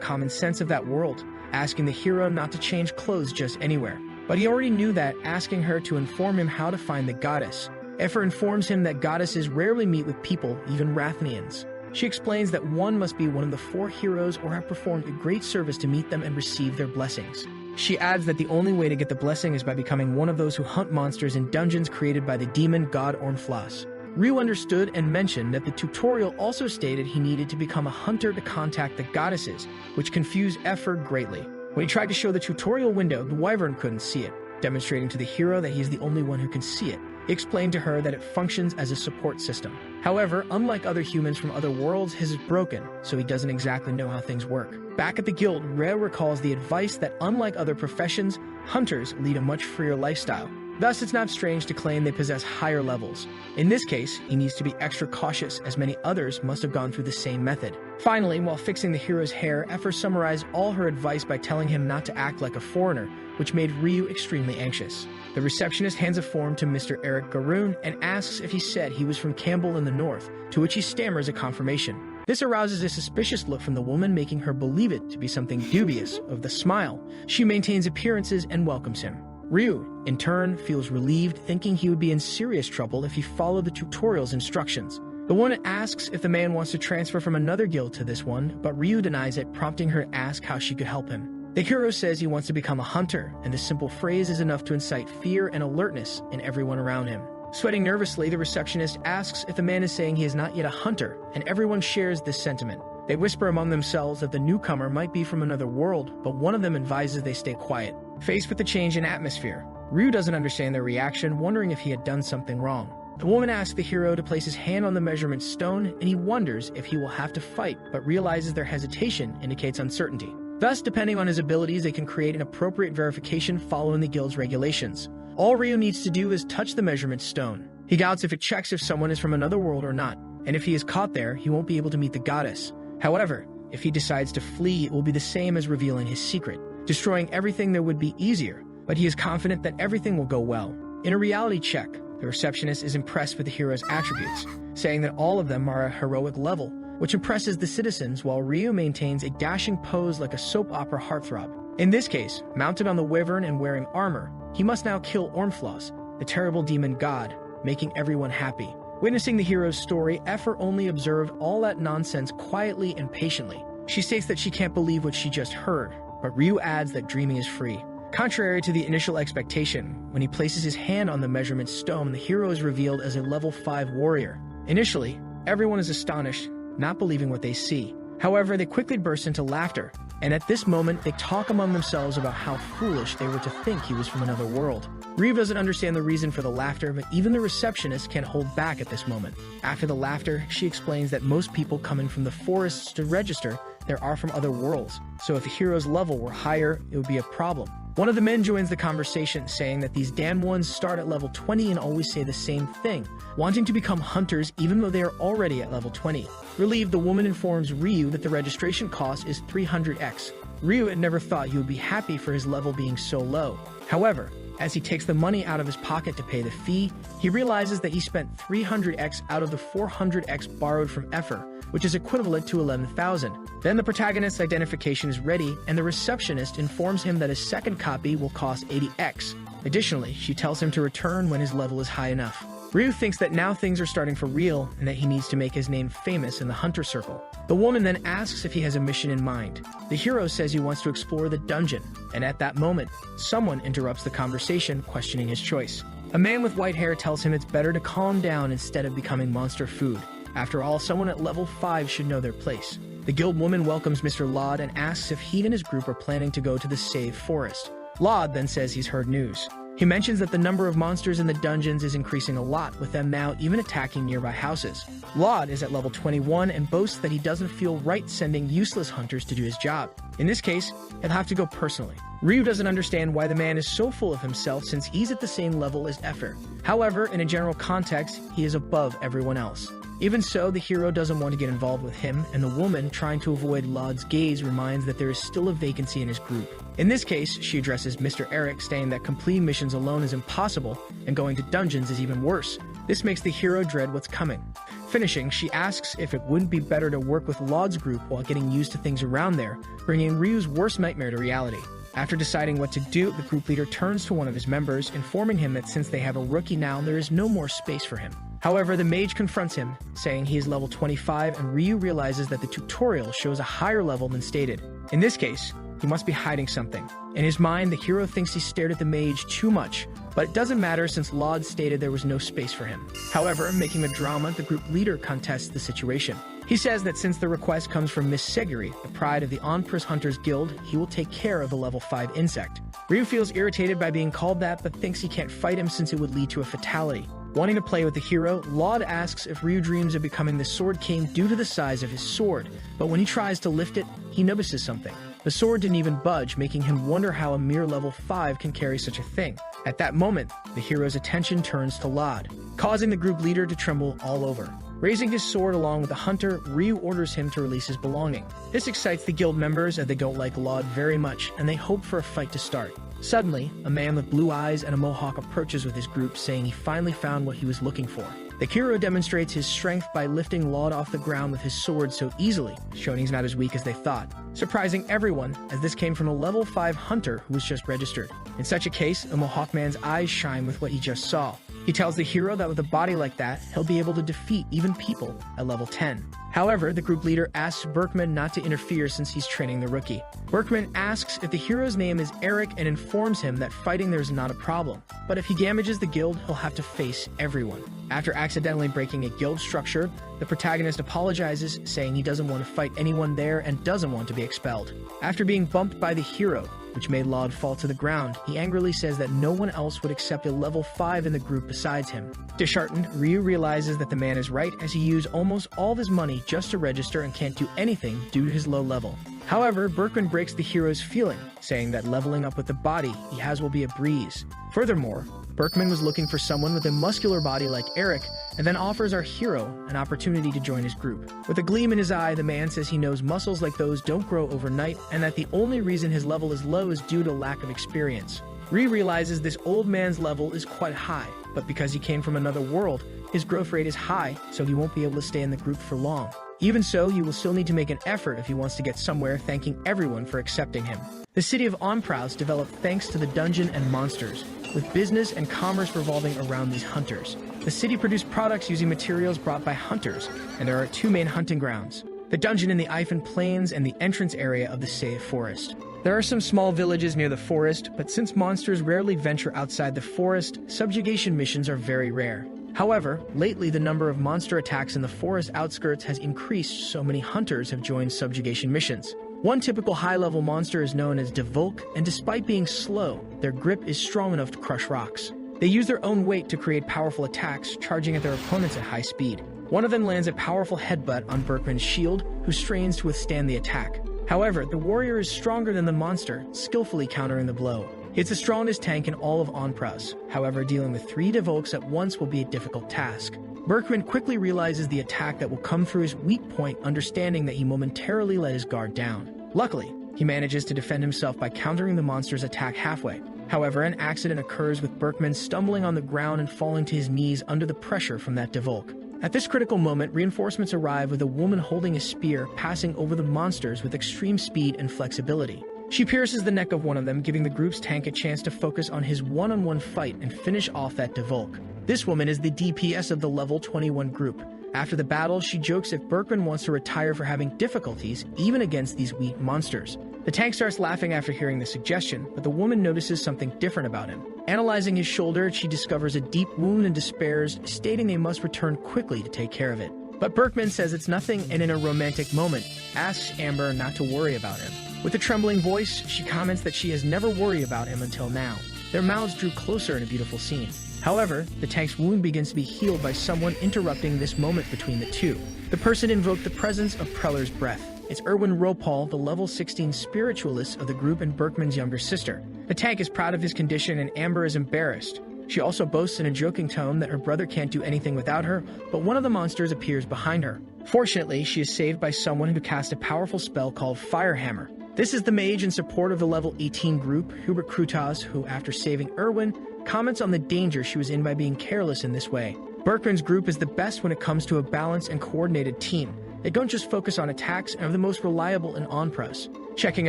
common sense of that world, asking the hero not to change clothes just anywhere. But he already knew that, asking her to inform him how to find the goddess. Efra informs him that goddesses rarely meet with people, even Rathnians. She explains that one must be one of the 4 heroes or have performed a great service to meet them and receive their blessings. She adds that the only way to get the blessing is by becoming one of those who hunt monsters in dungeons created by the demon god Ornflas. Ryu understood and mentioned that the tutorial also stated he needed to become a hunter to contact the goddesses, which confused Efra greatly. When he tried to show the tutorial window, the wyvern couldn't see it, demonstrating to the hero that he is the only one who can see it. He explained to her that it functions as a support system. However, unlike other humans from other worlds, his is broken, so he doesn't exactly know how things work. Back at the guild, Rhea recalls the advice that unlike other professions, hunters lead a much freer lifestyle. Thus, it's not strange to claim they possess higher levels. In this case, he needs to be extra cautious, as many others must have gone through the same method. Finally, while fixing the hero's hair, Efra summarized all her advice by telling him not to act like a foreigner, which made Ryu extremely anxious. The receptionist hands a form to Mr. Eric Garoon and asks if he said he was from Campbell in the north, to which he stammers a confirmation. This arouses a suspicious look from the woman, making her believe it to be something dubious. Of the smile, she maintains appearances and welcomes him. Ryu, in turn, feels relieved, thinking he would be in serious trouble if he followed the tutorial's instructions. The woman asks if the man wants to transfer from another guild to this one, but Ryu denies it, prompting her to ask how she could help him. The hero says he wants to become a hunter, and this simple phrase is enough to incite fear and alertness in everyone around him. Sweating nervously, the receptionist asks if the man is saying he is not yet a hunter, and everyone shares this sentiment. They whisper among themselves that the newcomer might be from another world, but one of them advises they stay quiet. Faced with the change in atmosphere, Ryu doesn't understand their reaction, wondering if he had done something wrong. The woman asks the hero to place his hand on the measurement stone, and he wonders if he will have to fight, but realizes their hesitation indicates uncertainty. Thus, depending on his abilities, they can create an appropriate verification following the guild's regulations. All Ryu needs to do is touch the measurement stone. He doubts if it checks if someone is from another world or not, and if he is caught there, he won't be able to meet the goddess. However, if he decides to flee, it will be the same as revealing his secret. Destroying everything there would be easier, but he is confident that everything will go well. In a reality check, the receptionist is impressed with the hero's attributes, saying that all of them are a heroic level, which impresses the citizens, while Ryu maintains a dashing pose like a soap opera heartthrob. In this case, mounted on the wyvern and wearing armor, he must now kill Ornflas, the terrible demon god, making everyone happy. Witnessing the hero's story, Efra only observed all that nonsense quietly and patiently. She states that she can't believe what she just heard, but Ryu adds that dreaming is free. Contrary to the initial expectation, when he places his hand on the measurement stone, the hero is revealed as a level 5 warrior. Initially, everyone is astonished, not believing what they see. However, they quickly burst into laughter, and at this moment, they talk among themselves about how foolish they were to think he was from another world. Ryu doesn't understand the reason for the laughter, but even the receptionist can't hold back at this moment. After the laughter, she explains that most people coming from the forests to register there are from other worlds, so if the hero's level were higher, it would be a problem. One of the men joins the conversation, saying that these damned ones start at level 20 and always say the same thing, wanting to become hunters even though they are already at level 20. Relieved, the woman informs Ryu that the registration cost is 300x. Ryu had never thought he would be happy for his level being so low. However, as he takes the money out of his pocket to pay the fee, he realizes that he spent 300x out of the 400x borrowed from Efra, which is equivalent to 11,000. Then the protagonist's identification is ready, and the receptionist informs him that his second copy will cost 80x. Additionally, she tells him to return when his level is high enough. Ryu thinks that now things are starting for real, and that he needs to make his name famous in the hunter circle. The woman then asks if he has a mission in mind. The hero says he wants to explore the dungeon, and at that moment, someone interrupts the conversation, questioning his choice. A man with white hair tells him it's better to calm down instead of becoming monster food. After all, someone at level 5 should know their place. The guild woman welcomes Mr. Laud and asks if he and his group are planning to go to the Save Forest. Laud then says he's heard news. He mentions that the number of monsters in the dungeons is increasing a lot, with them now even attacking nearby houses. Laud is at level 21 and boasts that he doesn't feel right sending useless hunters to do his job. In this case, he'll have to go personally. Ryu doesn't understand why the man is so full of himself since he's at the same level as Effer. However, in a general context, he is above everyone else. Even so, the hero doesn't want to get involved with him, and the woman, trying to avoid Laud's gaze, reminds that there is still a vacancy in his group. In this case, she addresses Mr. Eric, stating that completing missions alone is impossible, and going to dungeons is even worse. This makes the hero dread what's coming. Finishing, she asks if it wouldn't be better to work with Laud's group while getting used to things around there, bringing Ryu's worst nightmare to reality. After deciding what to do, the group leader turns to one of his members, informing him that since they have a rookie now, there is no more space for him. However, the mage confronts him, saying he is level 25, and Ryu realizes that the tutorial shows a higher level than stated. In this case, he must be hiding something. In his mind, the hero thinks he stared at the mage too much, but it doesn't matter since Laud stated there was no space for him. However, making a drama, the group leader contests the situation. He says that since the request comes from Miss Seguri, the pride of the Onprus Hunters Guild, he will take care of the level 5 insect. Ryu feels irritated by being called that, but thinks he can't fight him since it would lead to a fatality. Wanting to play with the hero, Laud asks if Ryu dreams of becoming the Sword King due to the size of his sword, but when he tries to lift it, he notices something. The sword didn't even budge, making him wonder how a mere level 5 can carry such a thing. At that moment, the hero's attention turns to Laud, causing the group leader to tremble all over. Raising his sword along with the hunter, Ryu orders him to release his belonging. This excites the guild members as they don't like Laud very much, and they hope for a fight to start. Suddenly, a man with blue eyes and a mohawk approaches with his group, saying he finally found what he was looking for. The hero demonstrates his strength by lifting Laud off the ground with his sword so easily, showing he's not as weak as they thought, surprising everyone, as this came from a level 5 hunter who was just registered. In such a case, a mohawk man's eyes shine with what he just saw. He tells the hero that with a body like that, he'll be able to defeat even people at level 10. However, the group leader asks Berkman not to interfere since he's training the rookie. Berkman asks if the hero's name is Eric and informs him that fighting there is not a problem, but if he damages the guild, he'll have to face everyone. After accidentally breaking a guild structure, the protagonist apologizes, saying he doesn't want to fight anyone there and doesn't want to be expelled. After being bumped by the hero, which made Laud fall to the ground, he angrily says that no one else would accept a level 5 in the group besides him. Disheartened, Ryu realizes that the man is right as he used almost all of his money just to register and can't do anything due to his low level. However, Berkman breaks the hero's feeling, saying that leveling up with the body he has will be a breeze. Furthermore, Berkman was looking for someone with a muscular body like Eric, and then offers our hero an opportunity to join his group. With a gleam in his eye, the man says he knows muscles like those don't grow overnight, and that the only reason his level is low is due to lack of experience. Ryu realizes this old man's level is quite high, but because he came from another world, his growth rate is high, so he won't be able to stay in the group for long. Even so, he will still need to make an effort if he wants to get somewhere, thanking everyone for accepting him. The city of Onprus developed thanks to the dungeon and monsters, with business and commerce revolving around these hunters. The city produced products using materials brought by hunters, and there are 2 main hunting grounds: the dungeon in the Eifin Plains and the entrance area of the Save Forest. There are some small villages near the forest, but since monsters rarely venture outside the forest, subjugation missions are very rare. However, lately the number of monster attacks in the forest outskirts has increased, so many hunters have joined subjugation missions. One typical high-level monster is known as Devolk, and despite being slow, their grip is strong enough to crush rocks. They use their own weight to create powerful attacks, charging at their opponents at high speed. One of them lands a powerful headbutt on Berkman's shield, who strains to withstand the attack. However, the warrior is stronger than the monster, skillfully countering the blow. It's the strongest tank in all of Onprus. However, dealing with 3 Devolks at once will be a difficult task. Berkman quickly realizes the attack that will come through his weak point, understanding that he momentarily let his guard down. Luckily, he manages to defend himself by countering the monster's attack halfway. However, an accident occurs with Berkman stumbling on the ground and falling to his knees under the pressure from that Devolk. At this critical moment, reinforcements arrive with a woman holding a spear passing over the monsters with extreme speed and flexibility. She pierces the neck of one of them, giving the group's tank a chance to focus on his one-on-one fight and finish off that Devolk. This woman is the DPS of the level 21 group. After the battle, she jokes if Berkman wants to retire for having difficulties, even against these weak monsters. The tank starts laughing after hearing the suggestion, but the woman notices something different about him. Analyzing his shoulder, she discovers a deep wound and despairs, stating they must return quickly to take care of it. But Berkman says it's nothing and in a romantic moment, asks Amber not to worry about him. With a trembling voice, she comments that she has never worried about him until now. Their mouths drew closer in a beautiful scene. However, the tank's wound begins to be healed by someone interrupting this moment between the two. The person invoked the presence of Preller's breath. It's Erwin Ropal, the level 16 spiritualist of the group and Berkman's younger sister. The tank is proud of his condition and Amber is embarrassed. She also boasts in a joking tone that her brother can't do anything without her, but one of the monsters appears behind her. Fortunately, she is saved by someone who cast a powerful spell called Firehammer. This is the mage in support of the level 18 group, Hubert Krutas, who, after saving Erwin, comments on the danger she was in by being careless in this way. Berkman's group is the best when it comes to a balanced and coordinated team. They don't just focus on attacks and are the most reliable in on-press. Checking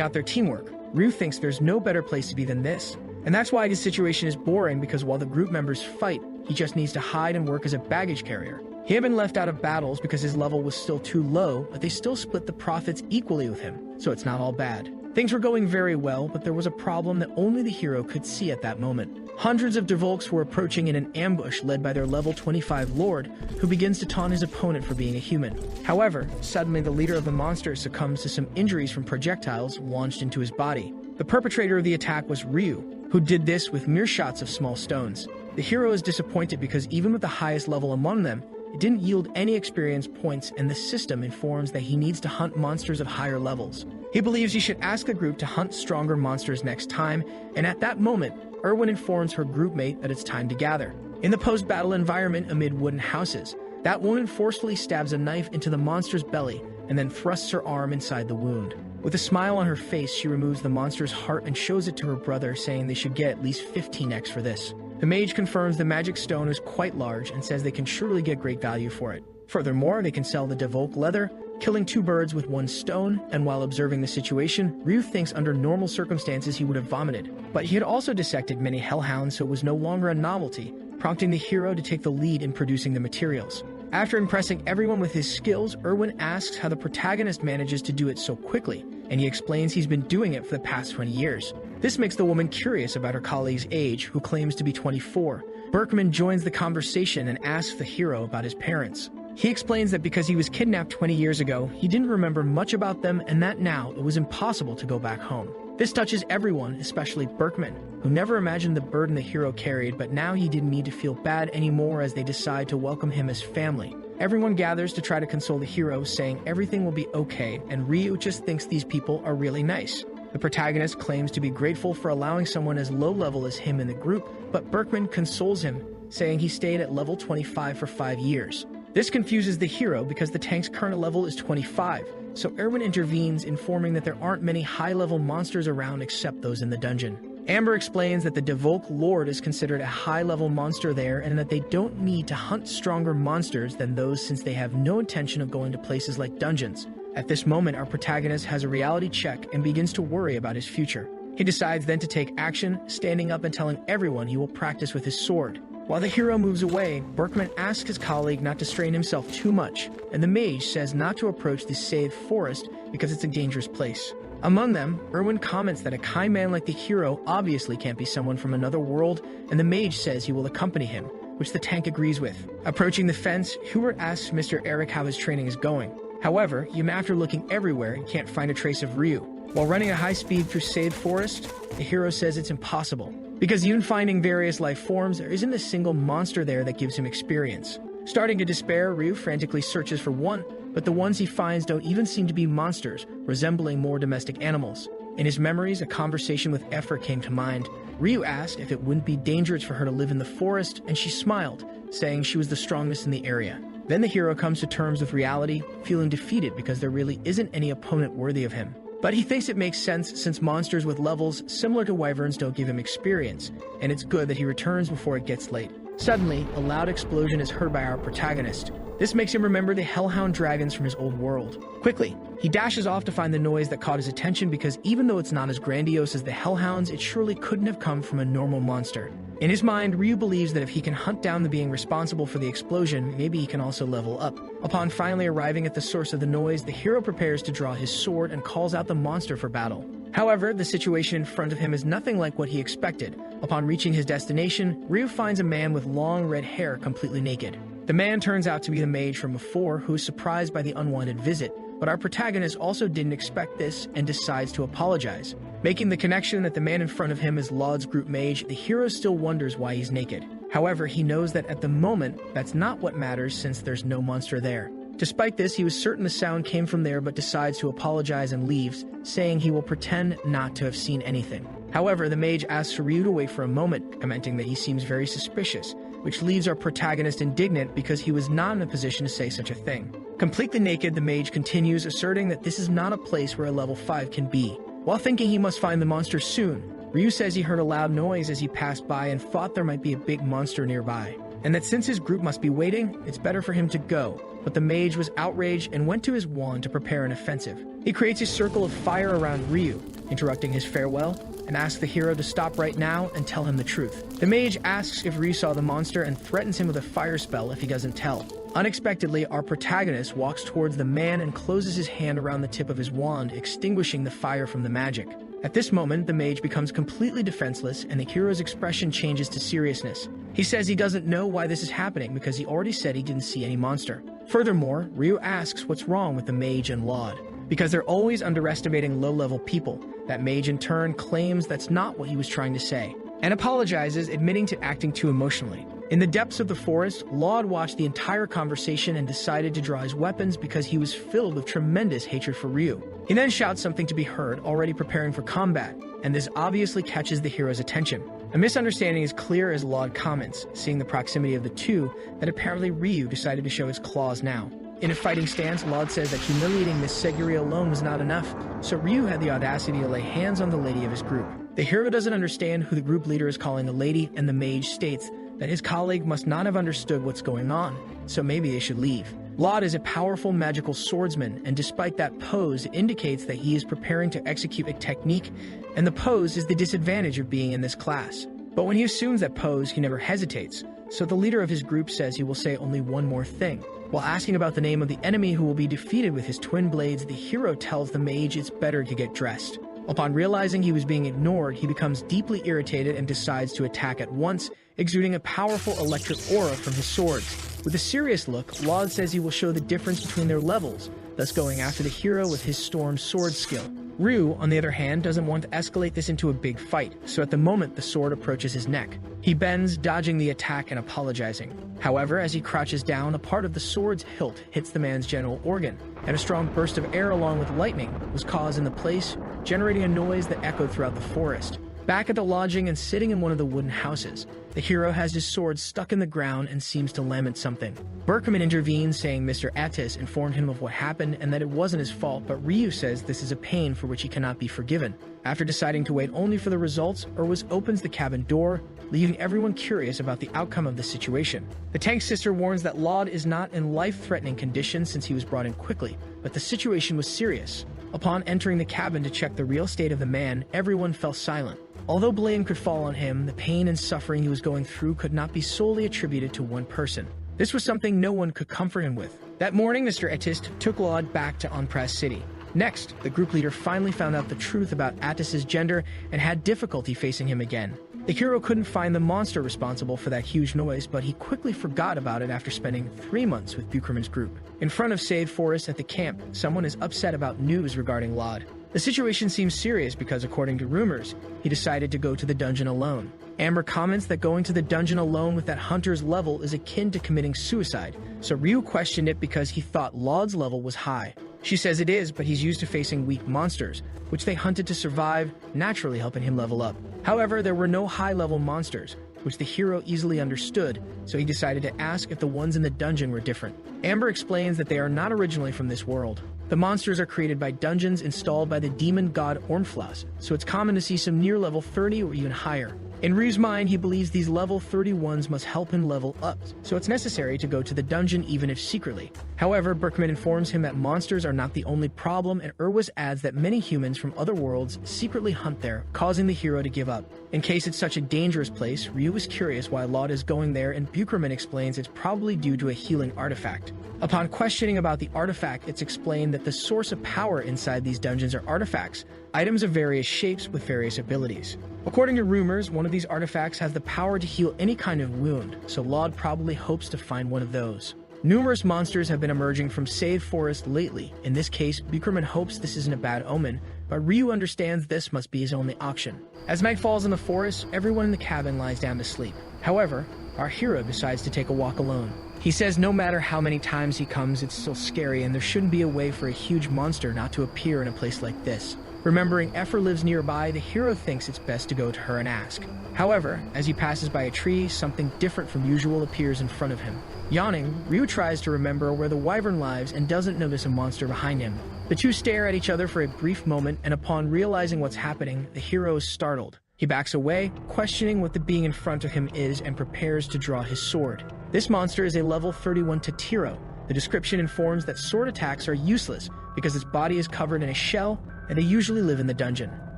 out their teamwork, Ryu thinks there's no better place to be than this. And that's why his situation is boring, because while the group members fight, he just needs to hide and work as a baggage carrier. He had been left out of battles because his level was still too low, but they still split the profits equally with him, so it's not all bad. Things were going very well, but there was a problem that only the hero could see at that moment. Hundreds of Devolks were approaching in an ambush led by their level 25 lord, who begins to taunt his opponent for being a human. However, suddenly the leader of the monster succumbs to some injuries from projectiles launched into his body. The perpetrator of the attack was Ryu, who did this with mere shots of small stones. The hero is disappointed because even with the highest level among them, it didn't yield any experience points, and the system informs that he needs to hunt monsters of higher levels. He believes he should ask the group to hunt stronger monsters next time, and at that moment, Erwin informs her groupmate that it's time to gather. In the post-battle environment amid wooden houses, that woman forcefully stabs a knife into the monster's belly and then thrusts her arm inside the wound. With a smile on her face, she removes the monster's heart and shows it to her brother, saying they should get at least 15x for this. The mage confirms the magic stone is quite large and says they can surely get great value for it. Furthermore, they can sell the Devolk leather, killing two birds with one stone, and while observing the situation, Ryu thinks under normal circumstances he would have vomited. But he had also dissected many hellhounds, so it was no longer a novelty, prompting the hero to take the lead in producing the materials. After impressing everyone with his skills, Erwin asks how the protagonist manages to do it so quickly, and he explains he's been doing it for the past 20 years. This makes the woman curious about her colleague's age, who claims to be 24. Berkman joins the conversation and asks the hero about his parents. He explains that because he was kidnapped 20 years ago, he didn't remember much about them and that now it was impossible to go back home. This touches everyone, especially Berkman, who never imagined the burden the hero carried, but now he didn't need to feel bad anymore as they decide to welcome him as family. Everyone gathers to try to console the hero, saying everything will be okay, and Ryu just thinks these people are really nice. The protagonist claims to be grateful for allowing someone as low level as him in the group, but Berkman consoles him, saying he stayed at level 25 for 5 years. This confuses the hero because the tank's current level is 25, so Erwin intervenes, informing that there aren't many high-level monsters around except those in the dungeon. Amber explains that the Devolk Lord is considered a high-level monster there and that they don't need to hunt stronger monsters than those since they have no intention of going to places like dungeons. At this moment, our protagonist has a reality check and begins to worry about his future. He decides then to take action, standing up and telling everyone he will practice with his sword. While the hero moves away, Berkman asks his colleague not to strain himself too much, and the mage says not to approach the saved forest because it's a dangerous place. Among them, Erwin comments that a kind man like the hero obviously can't be someone from another world, and the mage says he will accompany him, which the tank agrees with. Approaching the fence, Hubert asks Mr. Eric how his training is going. However, even after looking everywhere, he can't find a trace of Ryu. While running at high speed through saved forest, the hero says it's impossible, because even finding various life forms, there isn't a single monster there that gives him experience. Starting to despair, Ryu frantically searches for one, but the ones he finds don't even seem to be monsters, resembling more domestic animals. In his memories, a conversation with Effer came to mind. Ryu asked if it wouldn't be dangerous for her to live in the forest, and she smiled, saying she was the strongest in the area. Then the hero comes to terms with reality, feeling defeated because there really isn't any opponent worthy of him. But he thinks it makes sense since monsters with levels similar to wyverns don't give him experience, and it's good that he returns before it gets late. Suddenly, a loud explosion is heard by our protagonist. This makes him remember the hellhound dragons from his old world. Quickly, he dashes off to find the noise that caught his attention because even though it's not as grandiose as the hellhounds, it surely couldn't have come from a normal monster. In his mind, Ryu believes that if he can hunt down the being responsible for the explosion, maybe he can also level up. Upon finally arriving at the source of the noise, the hero prepares to draw his sword and calls out the monster for battle. However, the situation in front of him is nothing like what he expected. Upon reaching his destination, Ryu finds a man with long red hair completely naked. The man turns out to be the mage from before, who is surprised by the unwanted visit, but our protagonist also didn't expect this and decides to apologize. Making the connection that the man in front of him is Laud's group mage, the hero still wonders why he's naked. However, he knows that at the moment, that's not what matters since there's no monster there. Despite this, he was certain the sound came from there but decides to apologize and leaves, saying he will pretend not to have seen anything. However, the mage asks Ryu to wait for a moment, commenting that he seems very suspicious, which leaves our protagonist indignant because he was not in a position to say such a thing. Completely naked, the mage continues, asserting that this is not a place where a level 5 can be. While thinking he must find the monster soon, Ryu says he heard a loud noise as he passed by and thought there might be a big monster nearby, and that since his group must be waiting, it's better for him to go. But the mage was outraged and went to his wand to prepare an offensive. He creates a circle of fire around Ryu, interrupting his farewell, and asks the hero to stop right now and tell him the truth. The mage asks if Ryu saw the monster and threatens him with a fire spell if he doesn't tell. Unexpectedly, our protagonist walks towards the man and closes his hand around the tip of his wand, extinguishing the fire from the magic. At this moment, the mage becomes completely defenseless and the hero's expression changes to seriousness. He says he doesn't know why this is happening because he already said he didn't see any monster. Furthermore, Ryu asks what's wrong with the mage and Laud, because they're always underestimating low-level people. That mage in turn claims that's not what he was trying to say, and apologizes, admitting to acting too emotionally. In the depths of the forest, Laud watched the entire conversation and decided to draw his weapons because he was filled with tremendous hatred for Ryu. He then shouts something to be heard, already preparing for combat, and this obviously catches the hero's attention. A misunderstanding is clear as Laud comments, seeing the proximity of the two, that apparently Ryu decided to show his claws now. In a fighting stance, Laud says that humiliating Miss Seguri alone was not enough, so Ryu had the audacity to lay hands on the lady of his group. The hero doesn't understand who the group leader is calling a lady, and the mage states that his colleague must not have understood what's going on, so maybe they should leave. Laud is a powerful magical swordsman, and despite that pose, it indicates that he is preparing to execute a technique, and the pose is the disadvantage of being in this class. But when he assumes that pose, he never hesitates, so the leader of his group says he will say only one more thing. While asking about the name of the enemy who will be defeated with his twin blades, the hero tells the mage it's better to get dressed. Upon realizing he was being ignored, he becomes deeply irritated and decides to attack at once, exuding a powerful electric aura from his swords. With a serious look, Laud says he will show the difference between their levels, thus going after the hero with his storm sword skill. Ryu, on the other hand, doesn't want to escalate this into a big fight, so at the moment the sword approaches his neck. He bends, dodging the attack and apologizing. However, as he crouches down, a part of the sword's hilt hits the man's genital organ, and a strong burst of air along with lightning was caused in the place, generating a noise that echoed throughout the forest. Back at the lodging and sitting in one of the wooden houses, the hero has his sword stuck in the ground and seems to lament something. Berkman intervenes, saying Mr. Attis informed him of what happened and that it wasn't his fault, but Ryu says this is a pain for which he cannot be forgiven. After deciding to wait only for the results, Urwis opens the cabin door, leaving everyone curious about the outcome of the situation. The tank sister warns that Laud is not in life-threatening condition since he was brought in quickly, but the situation was serious. Upon entering the cabin to check the real state of the man, everyone fell silent. Although blame could fall on him, the pain and suffering he was going through could not be solely attributed to one person. This was something no one could comfort him with. That morning, Mr. Etist took Laud back to Onpras City. Next, the group leader finally found out the truth about Attis's gender and had difficulty facing him again. The hero couldn't find the monster responsible for that huge noise, but he quickly forgot about it after spending 3 months with Bucherman's group. In front of Save Forest at the camp, someone is upset about news regarding Laud. The situation seems serious because, according to rumors, he decided to go to the dungeon alone. Amber comments that going to the dungeon alone with that hunter's level is akin to committing suicide, so Ryu questioned it because he thought Laud's level was high. She says it is, but he's used to facing weak monsters, which they hunted to survive, naturally helping him level up. However, there were no high-level monsters, which the hero easily understood, so he decided to ask if the ones in the dungeon were different. Amber explains that they are not originally from this world. The monsters are created by dungeons installed by the demon god Ormflaus, so it's common to see some near level 30 or even higher. In Ryu's mind, he believes these level 31s must help him level up, so it's necessary to go to the dungeon even if secretly. However, Berkman informs him that monsters are not the only problem, and Urwis adds that many humans from other worlds secretly hunt there, causing the hero to give up. In case it's such a dangerous place, Ryu is curious why Laud is going there, and Bucherman explains it's probably due to a healing artifact. Upon questioning about the artifact, it's explained that the source of power inside these dungeons are artifacts, items of various shapes with various abilities. According to rumors, one of these artifacts has the power to heal any kind of wound, so Laud probably hopes to find one of those. Numerous monsters have been emerging from Save Forest lately. In this case, Bucherman hopes this isn't a bad omen, but Ryu understands this must be his only option. As night falls in the forest, everyone in the cabin lies down to sleep. However, our hero decides to take a walk alone. He says no matter how many times he comes, it's still scary and there shouldn't be a way for a huge monster not to appear in a place like this. Remembering Effer lives nearby, the hero thinks it's best to go to her and ask. However, as he passes by a tree, something different from usual appears in front of him. Yawning, Ryu tries to remember where the wyvern lives and doesn't notice a monster behind him. The two stare at each other for a brief moment, and upon realizing what's happening, the hero is startled. He backs away, questioning what the being in front of him is, and prepares to draw his sword. This monster is a level 31 Tatiro. The description informs that sword attacks are useless because its body is covered in a shell, and they usually live in the dungeon.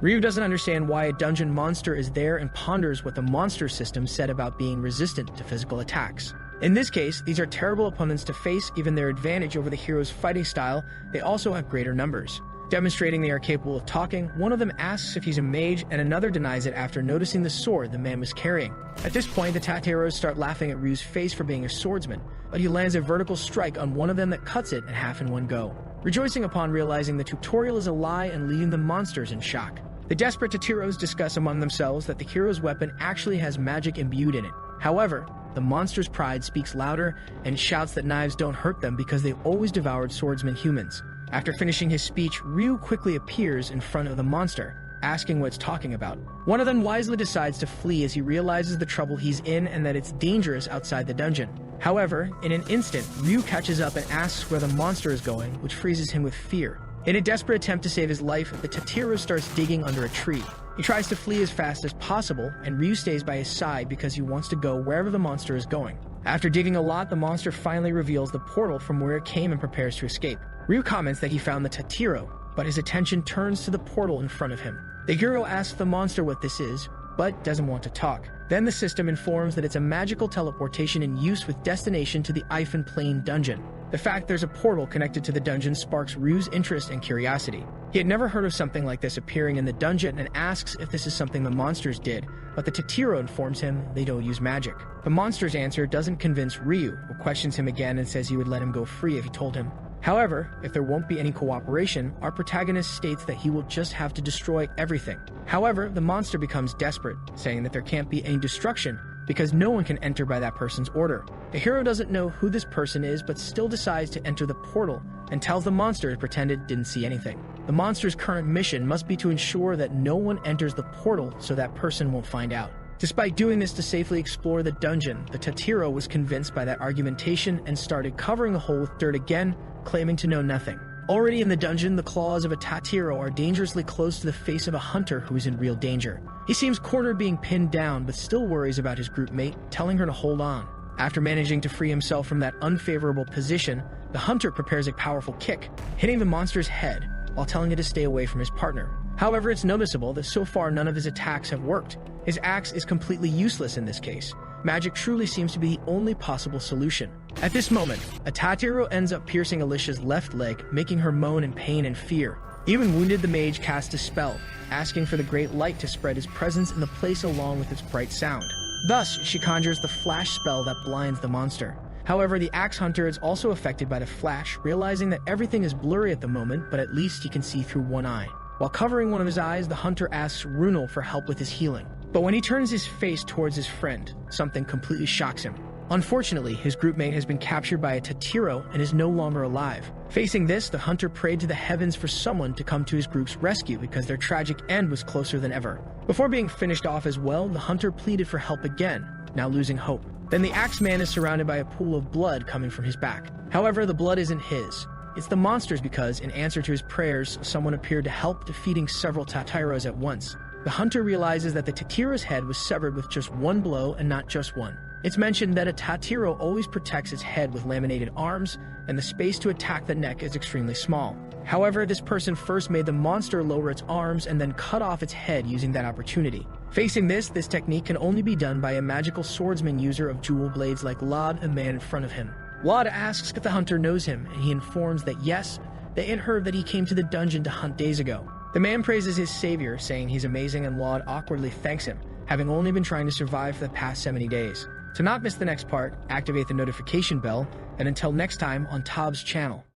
Ryu doesn't understand why a dungeon monster is there and ponders what the monster system said about being resistant to physical attacks. In this case, these are terrible opponents to face. Given their advantage over the hero's fighting style, they also have greater numbers. Demonstrating they are capable of talking, one of them asks if he's a mage, and another denies it after noticing the sword the man was carrying. At this point, the Tateros start laughing at Ryu's face for being a swordsman, but he lands a vertical strike on one of them that cuts it in half in one go. Rejoicing upon realizing the tutorial is a lie and leaving the monsters in shock. The desperate Tateros discuss among themselves that the hero's weapon actually has magic imbued in it. However, the monster's pride speaks louder and shouts that knives don't hurt them because they've always devoured swordsman humans. After finishing his speech, Ryu quickly appears in front of the monster, asking what it's talking about. One of them wisely decides to flee as he realizes the trouble he's in and that it's dangerous outside the dungeon. However, in an instant, Ryu catches up and asks where the monster is going, which freezes him with fear. In a desperate attempt to save his life, the Tatiro starts digging under a tree. He tries to flee as fast as possible, and Ryu stays by his side because he wants to go wherever the monster is going. After digging a lot, the monster finally reveals the portal from where it came and prepares to escape. Ryu comments that he found the Tatiro, but his attention turns to the portal in front of him. The hero asks the monster what this is, but doesn't want to talk. Then the system informs that it's a magical teleportation in use with destination to the Eiffen Plain dungeon. The fact there's a portal connected to the dungeon sparks Ryu's interest and curiosity. He had never heard of something like this appearing in the dungeon and asks if this is something the monsters did, but the Tatiro informs him they don't use magic. The monster's answer doesn't convince Ryu, who questions him again and says he would let him go free if he told him. However, if there won't be any cooperation, our protagonist states that he will just have to destroy everything. However, the monster becomes desperate, saying that there can't be any destruction because no one can enter by that person's order. The hero doesn't know who this person is, but still decides to enter the portal and tells the monster to pretend it didn't see anything. The monster's current mission must be to ensure that no one enters the portal so that person won't find out. Despite doing this to safely explore the dungeon, the Tatiro was convinced by that argumentation and started covering the hole with dirt again, claiming to know nothing. Already in the dungeon, the claws of a Tatiro are dangerously close to the face of a hunter who is in real danger. He seems cornered, being pinned down, but still worries about his group mate, telling her to hold on. After managing to free himself from that unfavorable position, the hunter prepares a powerful kick, hitting the monster's head, while telling it to stay away from his partner. However, it's noticeable that so far none of his attacks have worked. His axe is completely useless in this case. Magic truly seems to be the only possible solution. At this moment, a Tatiro ends up piercing Alicia's left leg, making her moan in pain and fear. Even wounded, the mage casts a spell, asking for the great light to spread his presence in the place along with its bright sound. Thus, she conjures the flash spell that blinds the monster. However, the axe hunter is also affected by the flash, realizing that everything is blurry at the moment, but at least he can see through one eye. While covering one of his eyes, the hunter asks Runel for help with his healing. But when he turns his face towards his friend, something completely shocks him. Unfortunately, his groupmate has been captured by a Tatiro and is no longer alive. Facing this, the hunter prayed to the heavens for someone to come to his group's rescue because their tragic end was closer than ever. Before being finished off as well, the hunter pleaded for help again, now losing hope. Then the Axeman is surrounded by a pool of blood coming from his back. However, the blood isn't his. It's the monster's because, in answer to his prayers, someone appeared to help, defeating several Tatiros at once. The hunter realizes that the Tatiro's head was severed with just one blow and not just one. It's mentioned that a Tatiro always protects its head with laminated arms, and the space to attack the neck is extremely small. However, this person first made the monster lower its arms and then cut off its head using that opportunity. Facing this technique can only be done by a magical swordsman user of jewel blades like Laud, the man in front of him. Laud asks if the hunter knows him, and he informs that yes, they had heard that he came to the dungeon to hunt days ago. The man praises his savior, saying he's amazing, and Laud awkwardly thanks him, having only been trying to survive for the past 70 days. To not miss the next part, activate the notification bell, and until next time on Tob's channel.